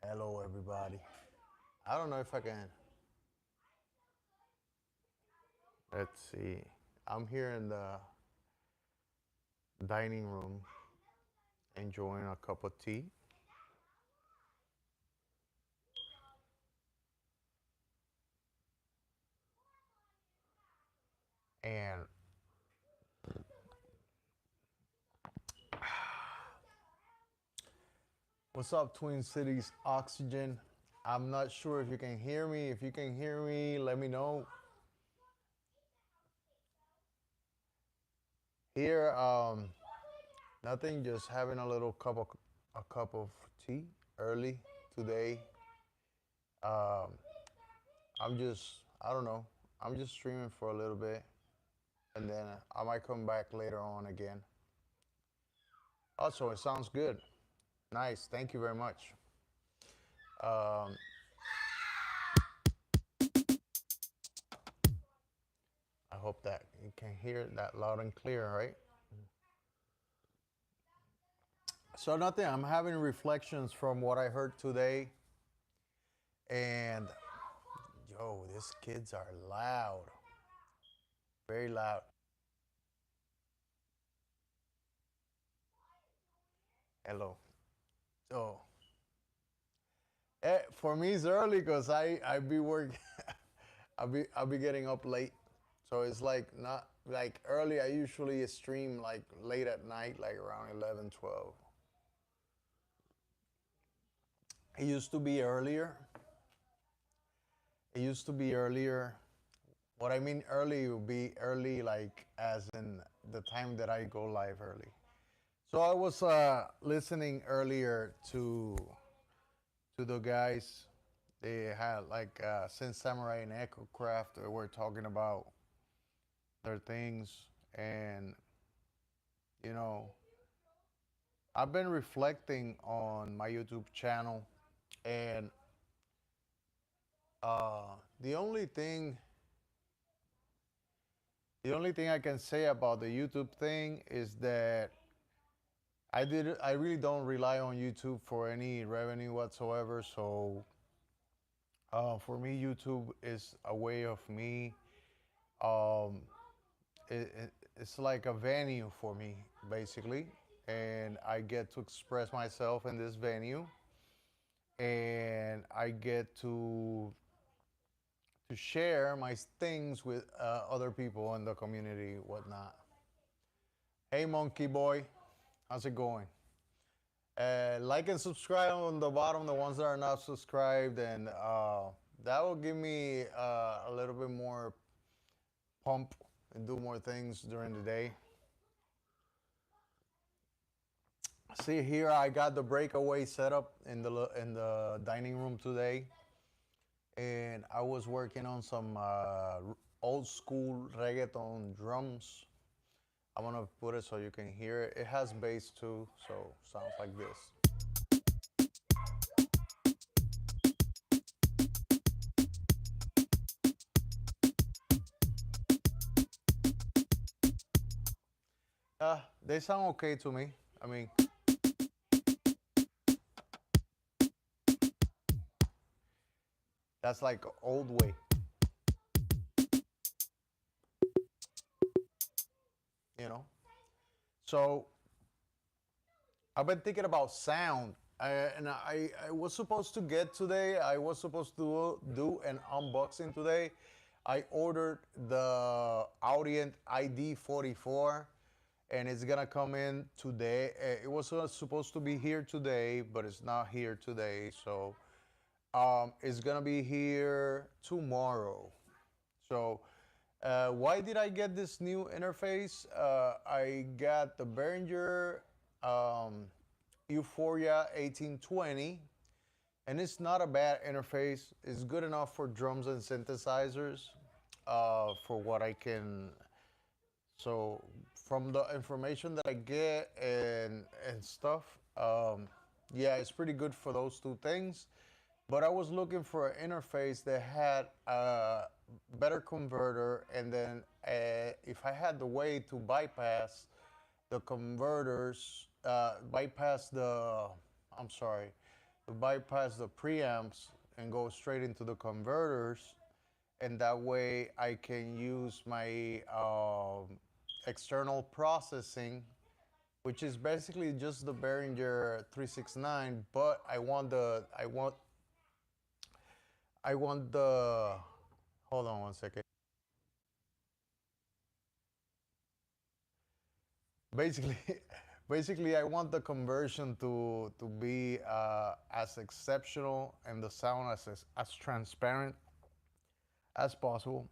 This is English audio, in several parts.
Hello, everybody. I don't know if I can. Let's see. I'm here in the dining room enjoying a cup of tea. And what's up, Twin Cities Oxygen? I'm not sure if you can hear me. If you can hear me, let me know. Here, nothing, just having a cup of tea early today. Um, I don't know. I'm just streaming for a little bit, and then I might come back later on again. Also, it sounds good. Nice. Thank you very much. Um, I hope that you can hear that loud and clear, right? So nothing. I'm having reflections from what I heard today, and yo, these kids are loud, very loud. Hello. So, for me, it's early because I be working. I'll be getting up late, so it's like not like early. I usually stream like late at night, like around 11, 12. It used to be earlier. It used to be earlier. What I mean early would be early, like as in the time that I go live early. So I was listening earlier to the guys. They had like Sin Samurai and Echo Craft. They were talking about their things, and you know, I've been reflecting on my YouTube channel, and uh, the only thing the only thing I can say about the YouTube thing is that I really don't rely on YouTube for any revenue whatsoever. So for me, YouTube is a way of me. Um, it's like a venue for me, basically, and I get to express myself in this venue, and I get to share my things with other people in the community, whatnot. Hey, Monkey Boy, how's it going? Like and subscribe on the bottom, the ones that are not subscribed, and that will give me a little bit more pump and do more things during the day. See here, I got the breakaway set up in the dining room today, and I was working on some old school reggaeton drums. I'm gonna put it so you can hear it. It has bass too, so sounds like this. They sound okay to me. I mean, that's like old way, you know. So I've been thinking about sound, and I was supposed to get today. I was supposed to do an unboxing today. I ordered the Audient ID44, and it's gonna come in today. It was supposed to be here today, but it's not here today. So it's gonna be here tomorrow. So why did I get this new interface? I got the Behringer um, Euphoria 1820, and it's not a bad interface. It's good enough for drums and synthesizers. For what I can, so from the information that I get and stuff, yeah, it's pretty good for those two things. But I was looking for an interface that had a better converter, and then if I had the way to bypass the converters, bypass the, I'm sorry, to bypass the preamps and go straight into the converters, and that way I can use my external processing, which is basically just the Behringer 369, but I want the hold on one second. Basically, basically, I want the conversion to be as exceptional and the sound as transparent as possible.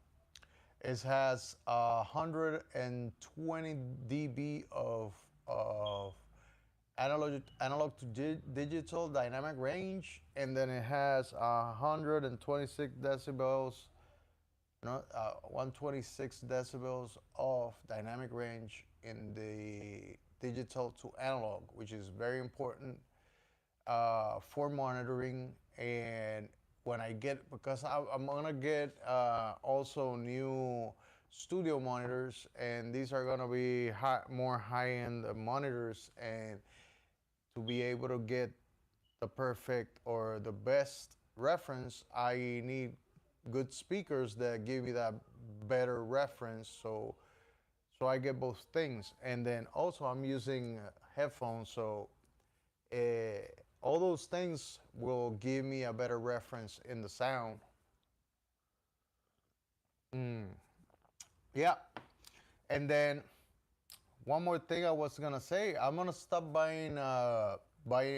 It has 120 dB of analog to digital dynamic range, and then it has 126 decibels, 126 decibels of dynamic range in the digital to analog, which is very important for monitoring. And when I get, because I'm gonna get also new studio monitors, and these are gonna be more high-end monitors, and to be able to get the perfect or the best reference, I need good speakers that give me that better reference. So I get both things, and then also I'm using headphones, so uh, all those things will give me a better reference in the sound. Mm, yeah, and then one more thing I was gonna say, I'm gonna stop buying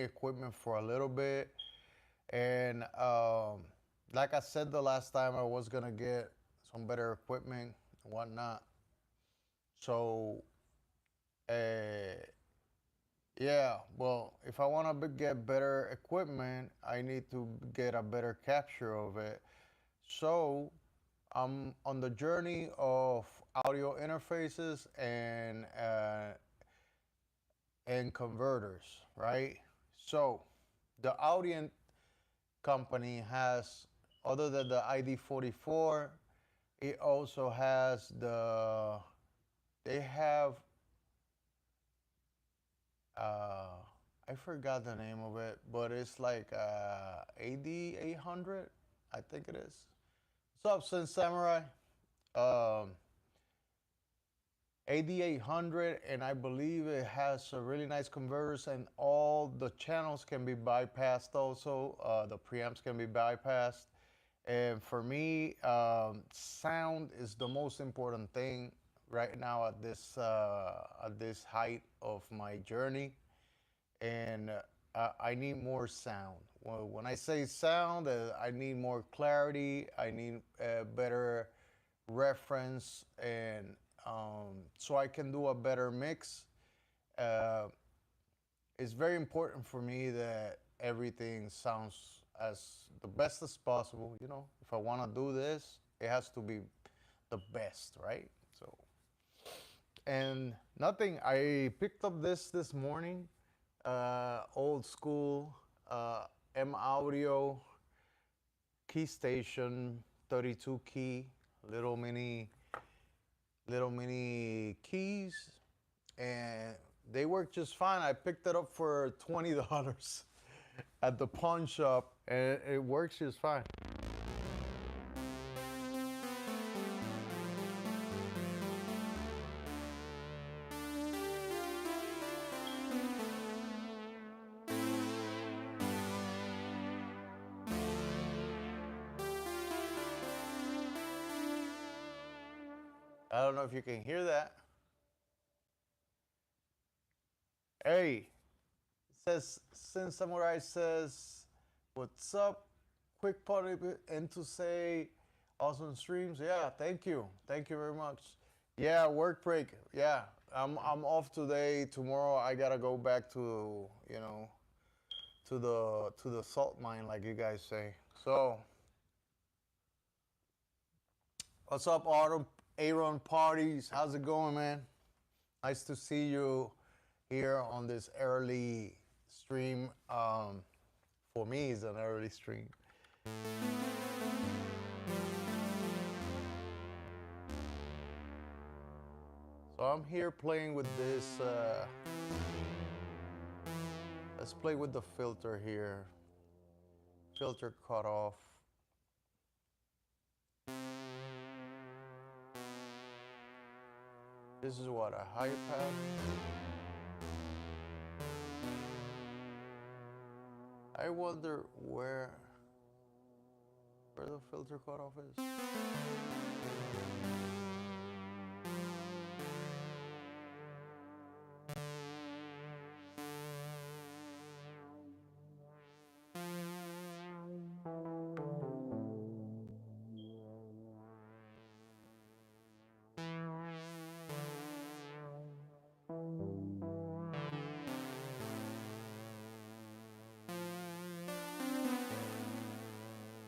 equipment for a little bit, and like I said the last time, I was gonna get some better equipment and whatnot. So uh, yeah, well, if I want to get better equipment, I need to get a better capture of it. So I'm on the journey of audio interfaces and converters, right? So the Audient company has, other than the ID44, it also has they have, uh, I forgot the name of it, but it's like AD800, I think it is. What's up, Sin Samurai? Um, AD800, and I believe it has a really nice converters, and all the channels can be bypassed also. The preamps can be bypassed. And for me, sound is the most important thing right now at this height of my journey, and I need more sound. Well, when I say sound, I need more clarity. I need better reference, and so I can do a better mix. Uh, it's very important for me that everything sounds as the best as possible. You know, if I want to do this, it has to be the best, right? So, and nothing. I picked up this morning, old school M Audio key station, 32 key, little mini little mini keys, and they work just fine. I picked it up for $20 at the pawn shop, and it works just fine. I don't know if you can hear that. Hey, says Sin Samurai says, "What's up? Quick party and to say, awesome streams. Yeah, thank you very much. Yeah, work break. Yeah, I'm off today. Tomorrow I gotta go back to to the salt mine, like you guys say. So, what's up, Autumn? Aaron Parties? How's it going, man? Nice to see you here on this early stream. For me, it's an early stream. So I'm here playing with this. Let's play with the filter here. Filter cut off. This is what, a high pass? I wonder where the filter cutoff is.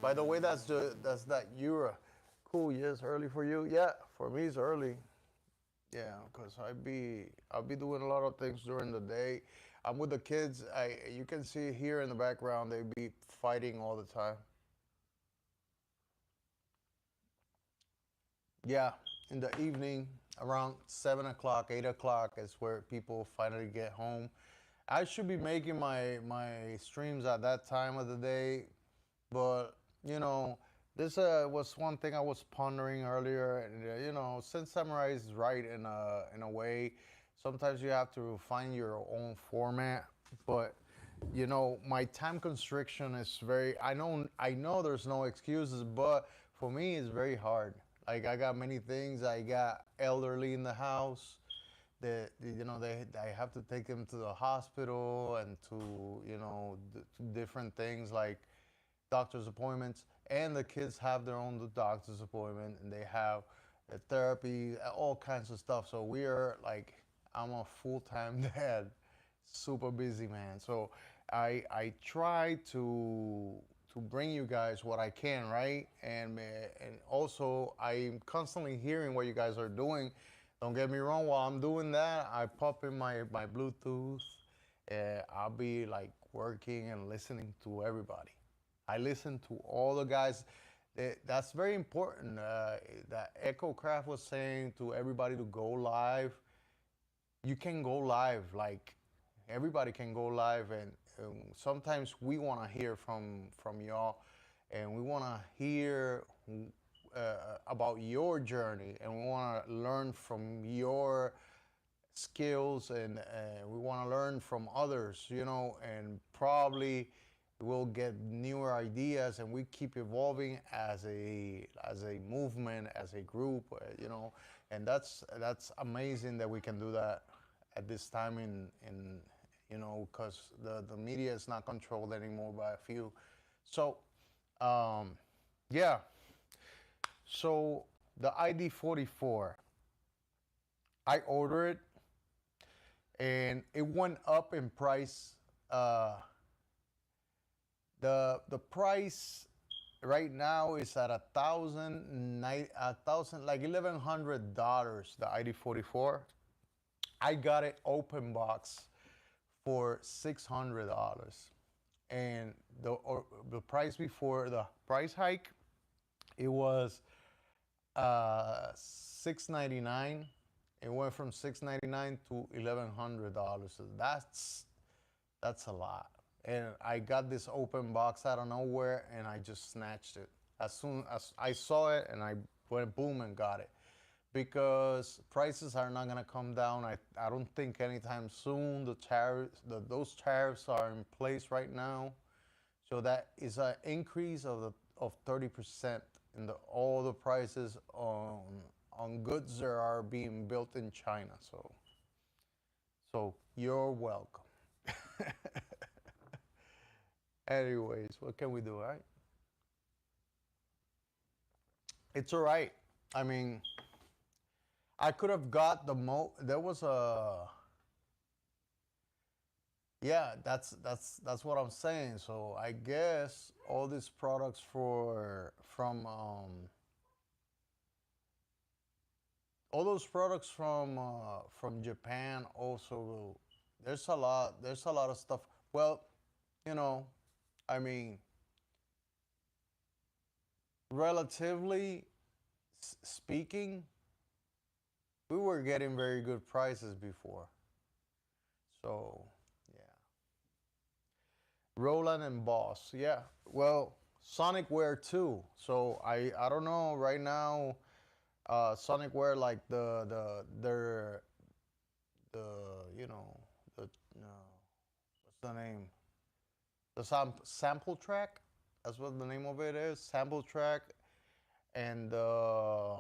By the way, that's that Euro. Cool. Yes, early for you. Yeah, for me it's early. Yeah, because I'll be doing a lot of things during the day. I'm with the kids. I You can see here in the background they be fighting all the time. Yeah, in the evening around 7 o'clock, 8 o'clock is where people finally get home. I should be making my streams at that time of the day, but you know, this was one thing I was pondering earlier. And, since Samurai is right in a way, sometimes you have to find your own format. But my time constriction is very. I know there's no excuses, but for me, it's very hard. Like I got many things. I got elderly in the house. They I have to take them to the hospital and to different things like doctor's appointments, and the kids have their own doctor's appointment, and they have therapy, all kinds of stuff. So we are like, I'm a full time dad, super busy man. So I try to bring you guys what I can, right? And also I'm constantly hearing what you guys are doing. Don't get me wrong. While I'm doing that, I pop in my Bluetooth. I'll be like working and listening to everybody. I listen to all the guys. That's very important. That Echo Craft was saying to everybody to go live. You can go live. Like everybody can go live, and sometimes we want to hear from y'all, and we want to hear about your journey, and we want to learn from your skills, and we want to learn from others, and probably we'll get newer ideas, and we keep evolving as a movement, as a group, and that's amazing that we can do that at this time in because the media is not controlled anymore by a few. So um, yeah, so the ID44, I ordered it and it went up in price. Uh, the price right now is at a thousand, like $1,100. The ID44. I got it open box for $600, and the price before the price hike, it was 699. It went from 699 to $1,100. So that's a lot. And I got this open box out of nowhere, and I just snatched it as soon as I saw it, and I went boom and got it. Because prices are not gonna come down. I don't think anytime soon. Those tariffs are in place right now, so that is an increase of 30% in all the prices on goods that are being built in China. So you're welcome. Anyways, what can we do, right? It's all right. I mean, I could have got the There was a. Yeah, that's what I'm saying. So I guess all these products all those products from Japan also will. There's a lot of stuff. Well, you know, I mean, relatively speaking, we were getting very good prices before. So, yeah. Roland and Boss. Yeah. Well, Sonicware too. So I don't know right now. Sonicware like the you know the what's the name, the sample track. That's what the name of it is. Sample track and the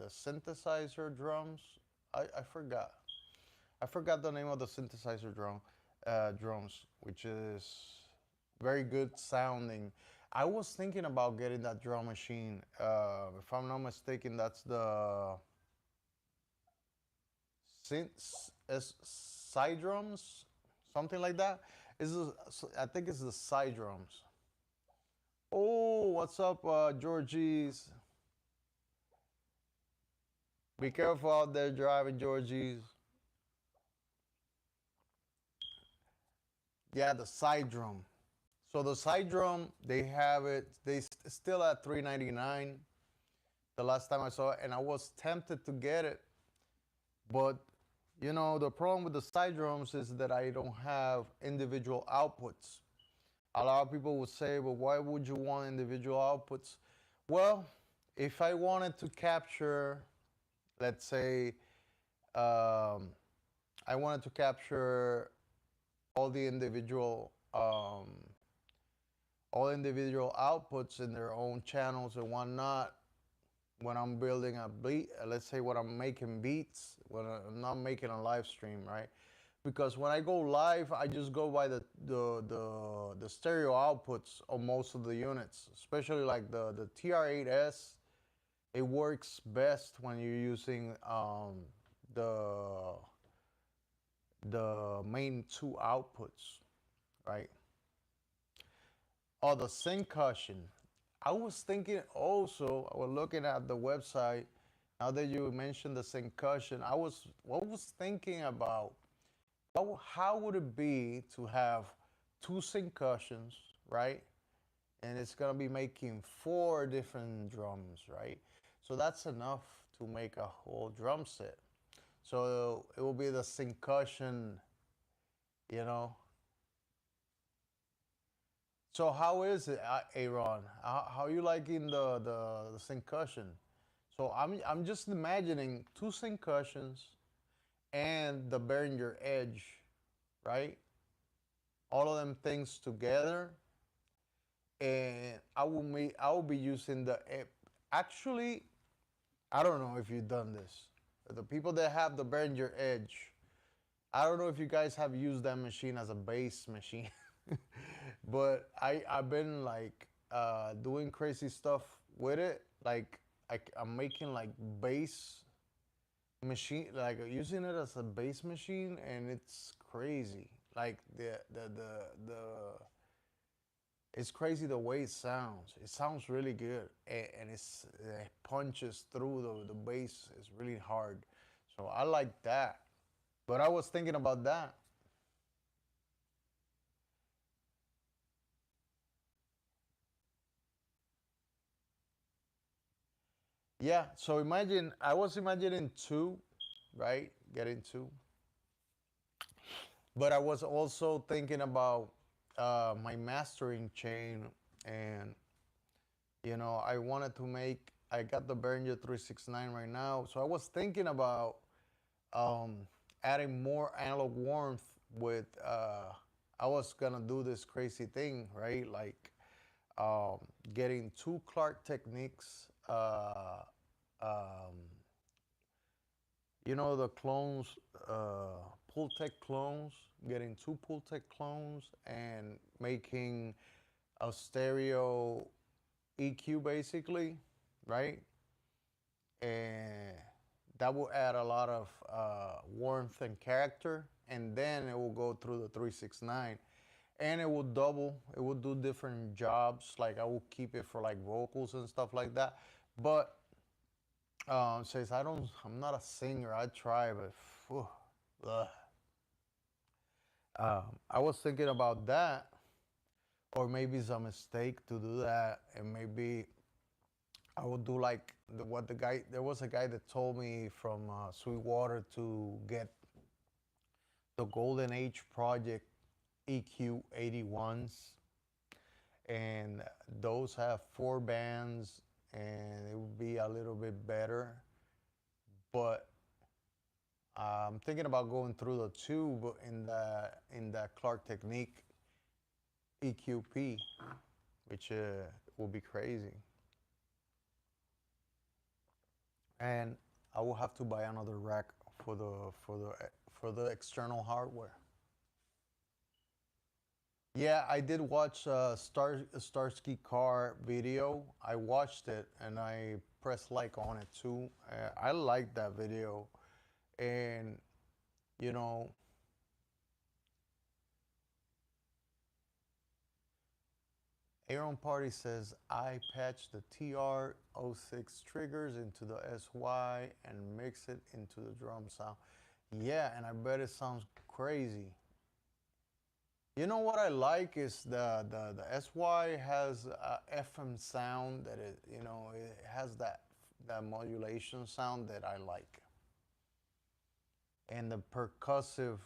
synthesizer drums. I forgot. I forgot the name of the synthesizer drums, which is very good sounding. I was thinking about getting that drum machine. If I'm not mistaken, that's the synth side drums, something like that. I think it's the side drums. Oh, what's up, Georgies? Be careful out there driving, Georgies. Yeah, the side drum. So the side drum, they have it. Still at 399. The last time I saw it, and I was tempted to get it, but the problem with the side drums is that I don't have individual outputs. A lot of people would say, "Well, why would you want individual outputs?" Well, if I wanted to capture, let's say, um, I wanted to capture all the individual outputs in their own channels and whatnot. When I'm building a beat, let's say when I'm making beats, when I'm not making a live stream, right? Because when I go live, I just go by the stereo outputs of most of the units, especially like the TR8S. It works best when you're using the the main two outputs, right? Oh, the Syncussion. I was thinking also, I was looking at the website. Now that you mentioned the Syncussion, I was thinking about how would it be to have two Syncussions, right? And it's gonna be making four different drums, right? So that's enough to make a whole drum set. So it will be the Syncussion, you know. So how is it, Aaron? How you liking the Syncussion? So I'm just imagining two Syncussions and the Behringer Edge, right? All of them things together, and I will be using the actually, I don't know if you've done this. The people that have the Behringer Edge, I don't know if you guys have used that machine as a bass machine, but I've been like doing crazy stuff with it. Like I'm making like bass machine, like using it as a bass machine, and it's crazy. Like the it's crazy the way it sounds. It sounds really good, and it punches through the bass. It's really hard, so I like that. But I was thinking about that. Yeah. So imagine I was imagining two, right? Getting two, but I was also thinking about my mastering chain, and I wanted to make. I got the Behringer 369 right now, so I was thinking about um, adding more analog warmth with. I was gonna do this crazy thing, right? Like um, getting two Clark Techniques. Um, the clones, Pultec clones. Getting two Pultec clones and making a stereo EQ basically, right? And that will add a lot of warmth and character, and then it will go through the 369, and it will double. It will do different jobs. Like I will keep it for like vocals and stuff like that. But since I'm not a singer. I try, but phew, ugh. I was thinking about that, or maybe it's a mistake to do that, and maybe I would do like what the guy. There was a guy that told me from Sweetwater to get the Golden Age project. EQ 81s, and those have 4 bands, and it would be a little bit better. But I'm thinking about going through the tube in the Clark Technique EQP, which will be crazy. And I will have to buy another rack for the external hardware. Yeah, I did watch Starsky Car video. I watched it and I pressed like on it too. I liked that video, and you know, Aaron Party says I patched the TR-06 triggers into the SY and mix it into the drum sound. Yeah, and I bet it sounds crazy. You know what I like is the SY has a FM sound that it has that modulation sound that I like, and the percussive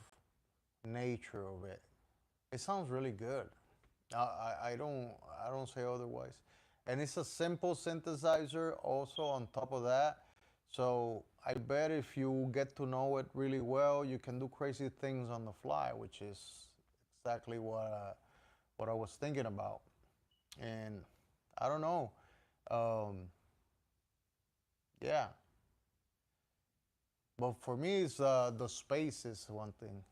nature of it. It sounds really good. I don't say otherwise. And it's a simple synthesizer also on top of that. So I bet if you get to know it really well, you can do crazy things on the fly, which is exactly what I was thinking about. And I don't know. Um, yeah, but for me, it's the space is one thing.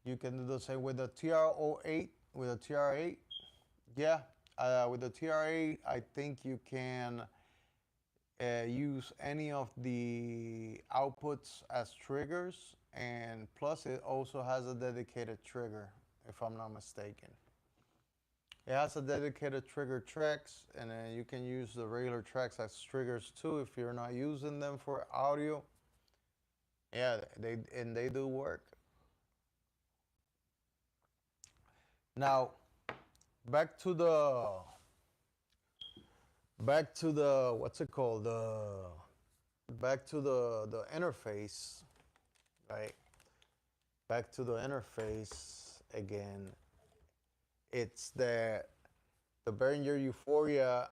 You can do the same with the TR-08, with the TR-8. Yeah, with the TR-8, I think you can use any of the outputs as triggers, and plus it also has a dedicated trigger, if I'm not mistaken. It has a dedicated trigger tracks, and then you can use the regular tracks as triggers too if you're not using them for audio. Yeah, they do work. Now, back to the what's it called, back to the interface, right? Back to the interface again. It's the Behringer Euphoria.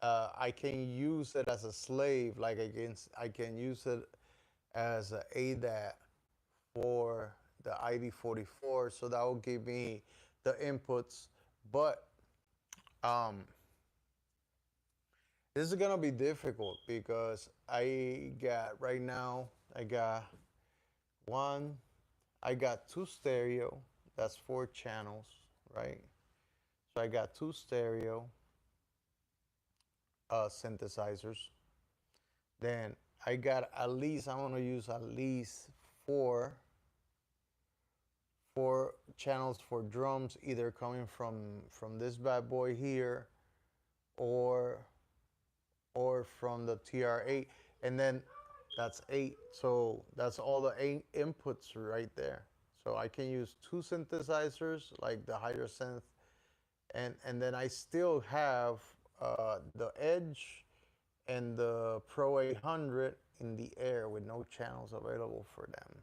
I can use it as a slave, like I can use it as a ADAT for the ID44, so that will give me the inputs. But um, this is gonna be difficult because I got right now I got one, I got two stereo. That's 4 channels, right? So I got two stereo synthesizers. Then I got at least I'm gonna use at least four 4 channels for drums, either coming from this bad boy here, or from the TR-8, and then that's 8. So that's all the 8 inputs right there. So I can use two synthesizers like the Hydrosynth, and then I still have the Edge and the Pro 800 in the air with no channels available for them.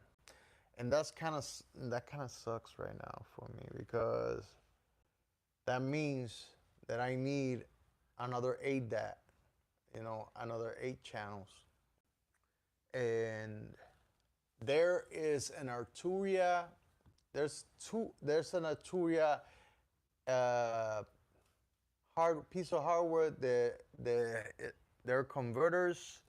And that kind of sucks right now for me, because that means that I need another 8 another 8 channels. And there is an Arturia. There's an Arturia hard piece of hardware. They're converters,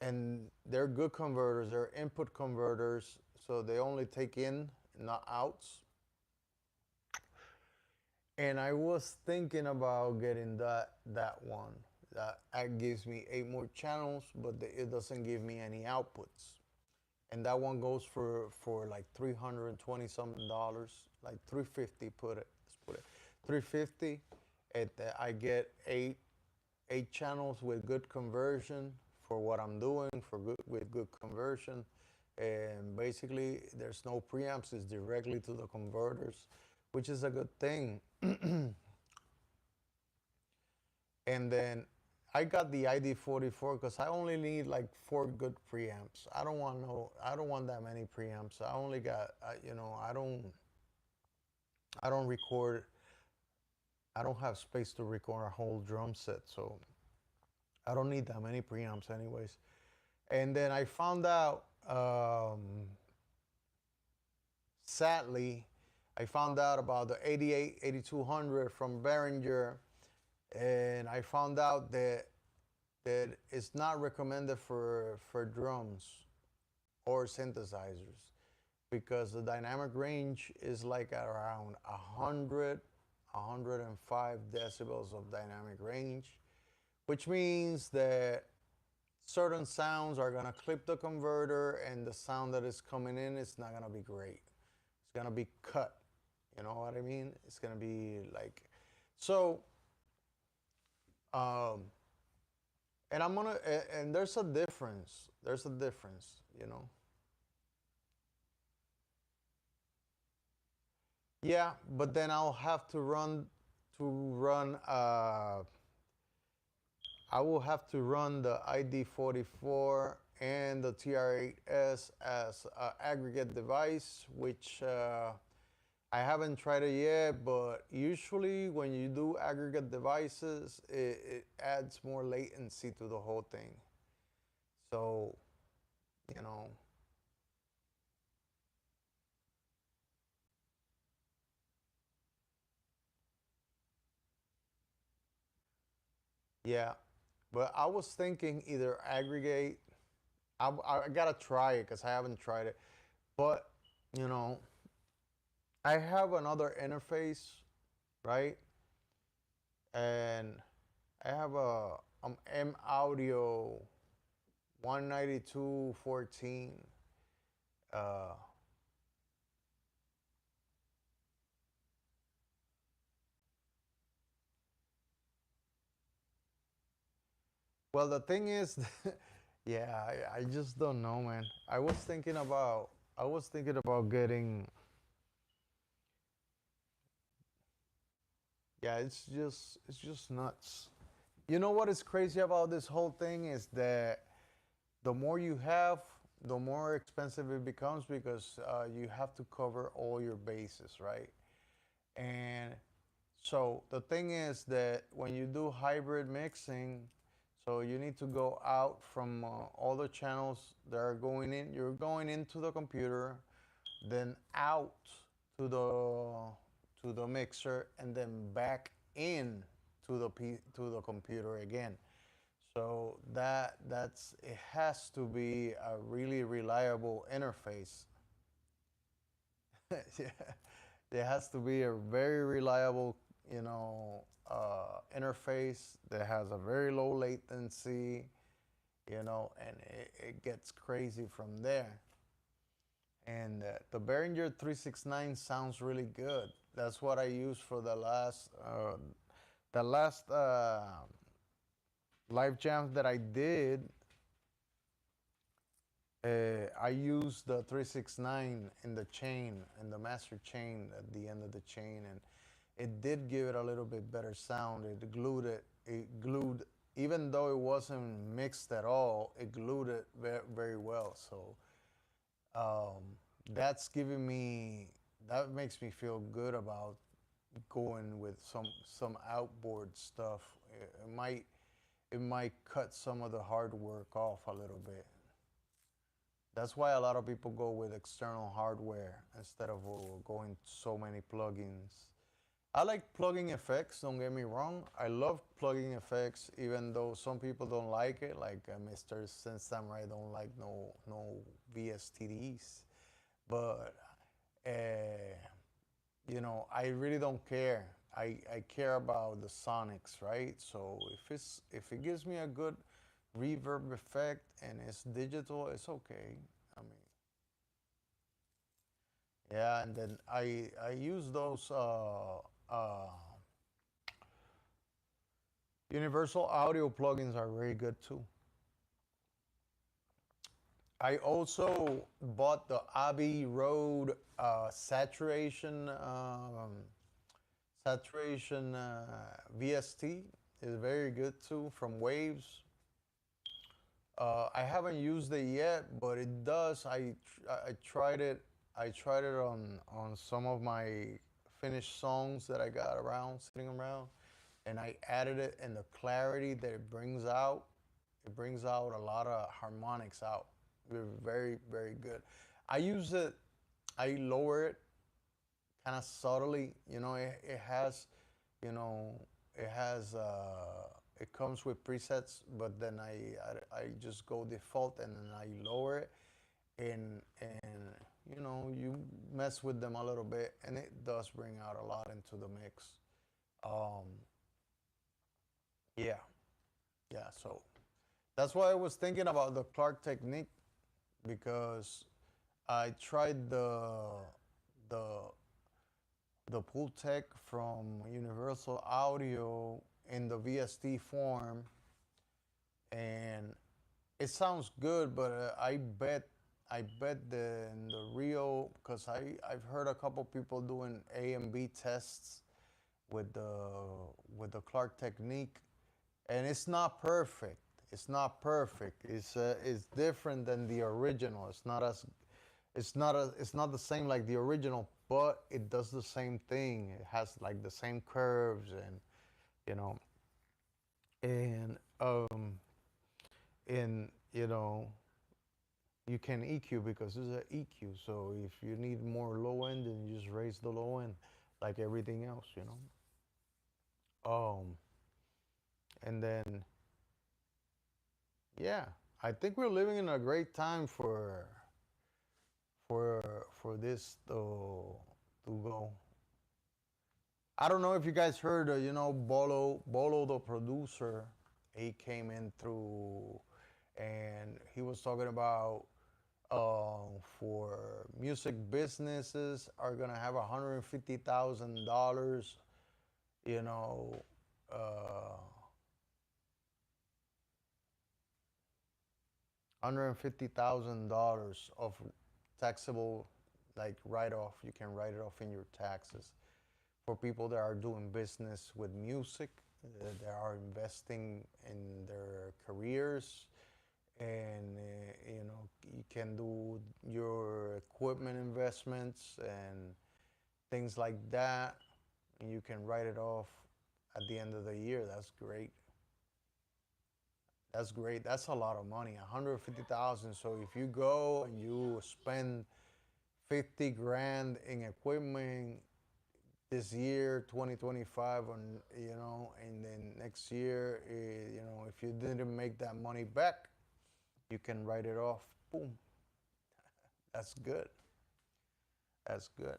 and they're good converters. They're input converters, so they only take in, not outs. And I was thinking about getting that one. That gives me 8 more channels, but it doesn't give me any outputs. And that one goes for like $320 something, like 350. Let's put it 350. I get 8 channels with good conversion for what I'm doing, with good conversion, and basically there's no preamps. It's directly to the converters, which is a good thing. And then I got the ID44 because I only need like four good preamps. I don't want no. I don't want that many preamps. I only got. I don't. I don't record. I don't have space to record a whole drum set, so I don't need that many preamps, anyways. And then I found out. Sadly, I found out about the 88 8200 from Behringer, and I found out that it's not recommended for drums or synthesizers because the dynamic range is like around 100 105 decibels of dynamic range, which means that certain sounds are going to clip the converter and the sound that is coming in is not going to be great. It's going to be cut. You know what I mean? It's going to be like so um and I'm gonna and there's a difference. There's a difference, you know. Yeah, but then I'll have to run. I will have to run the ID44 and the TR8S as an aggregate device, which I haven't tried it yet. But usually, when you do aggregate devices, it adds more latency to the whole thing. So, you know, yeah. But I was thinking either aggregate. I gotta try it because I haven't tried it. But you know, I have another interface, right? And I have a M Audio 19214. Uh, well, the thing is, yeah, I just don't know, man. I was thinking about getting. Yeah, it's just nuts. You know what is crazy about this whole thing is that the more you have, the more expensive it becomes because you have to cover all your bases, right? And so the thing is that when you do hybrid mixing, so you need to go out from all the channels that are going in. You're going into the computer, then out to the mixer, and then back in to the computer again. So that's it has to be a really reliable interface. Yeah, there has to be a very reliable, interface that has a very low latency, and it gets crazy from there. And the Behringer 369 sounds really good. That's what I used for the last live jams that I did. I used the 369 in the chain, in the master chain at the end of the chain, and it did give it a little bit better sound. It glued, even though it wasn't mixed at all, it glued it very, very well. So um, that's giving me, that makes me feel good about going with some outboard stuff. It might cut some of the hard work off a little bit. That's why a lot of people go with external hardware instead of going so many plugins. I like plugging effects, don't get me wrong. I love plugging effects, even though some people don't like it, like Mr. Sense Samurai don't like no VSTDs. But uh, I really don't care. I care about the sonics, right? So if it gives me a good reverb effect and it's digital, it's okay. I mean, yeah, and then I use those universal audio plugins are very good too. I also bought the Abbey Road saturation VST. is very good too from Waves. I haven't used it yet, but it does. I tried it. I tried it on some of my finished songs that I got around sitting around, and I added it, and the clarity that it brings out a lot of harmonics out. They're very very good. I use it. I lower it kind of subtly. It has, you know, it has. It comes with presets, but then I just go default and then I lower it, and you mess with them a little bit, and it does bring out a lot into the mix. Um, yeah, yeah. So that's why I was thinking about the Clark technique because I tried the the pull tech from Universal Audio in the VST form, and it sounds good, but I bet in the real, because I've heard a couple people doing A and B tests with the Clark technique, and it's not perfect. It's not perfect. It's different than the original. It's not the same like the original, but it does the same thing. It has like the same curves, and you know and and you can EQ because it's an EQ. So if you need more low end, then you just raise the low end, like everything else. And then yeah, I think we're living in a great time for this to go. I don't know if you guys heard, Bolo the producer. He came in through, and he was talking about for music businesses are gonna have $150,000, you know, $150,000 of taxable, like, write off. You can write it off in your taxes for people that are doing business with music, that are investing in their careers, and you can do your equipment investments and things like that, and you can write it off at the end of the year. That's great. That's great. That's a lot of money, 150,000. So if you go and you spend 50 grand in equipment this year, 2025, and then next year, if you didn't make that money back, you can write it off. Boom. That's good. That's good.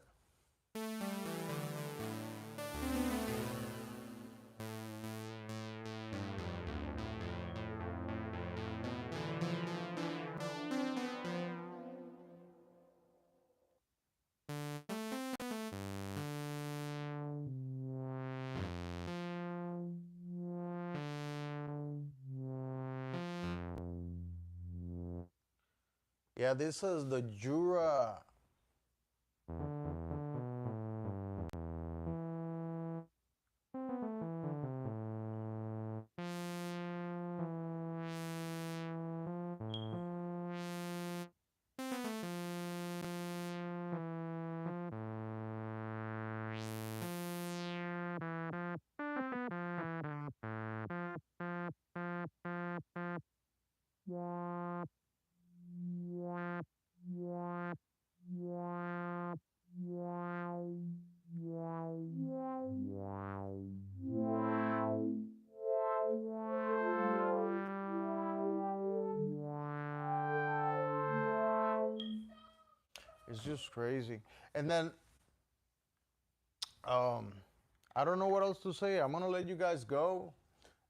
Yeah, this is the Jura. It's just crazy. And then um, I don't know what else to say. I'm gonna let you guys go.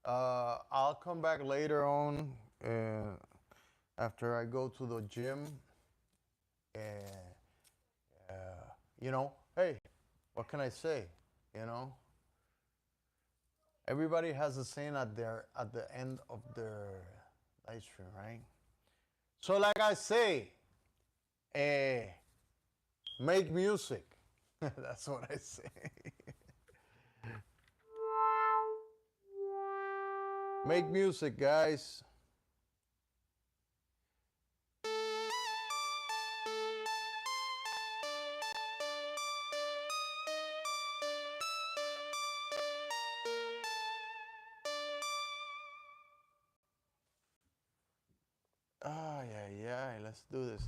I'll come back later on after I go to the gym. And hey, what can I say? You know, everybody has a saying at the end of their live stream, right? So, like I say, uh, make music. That's what I say. Make music, guys. Ay, ay, ay. Let's do this.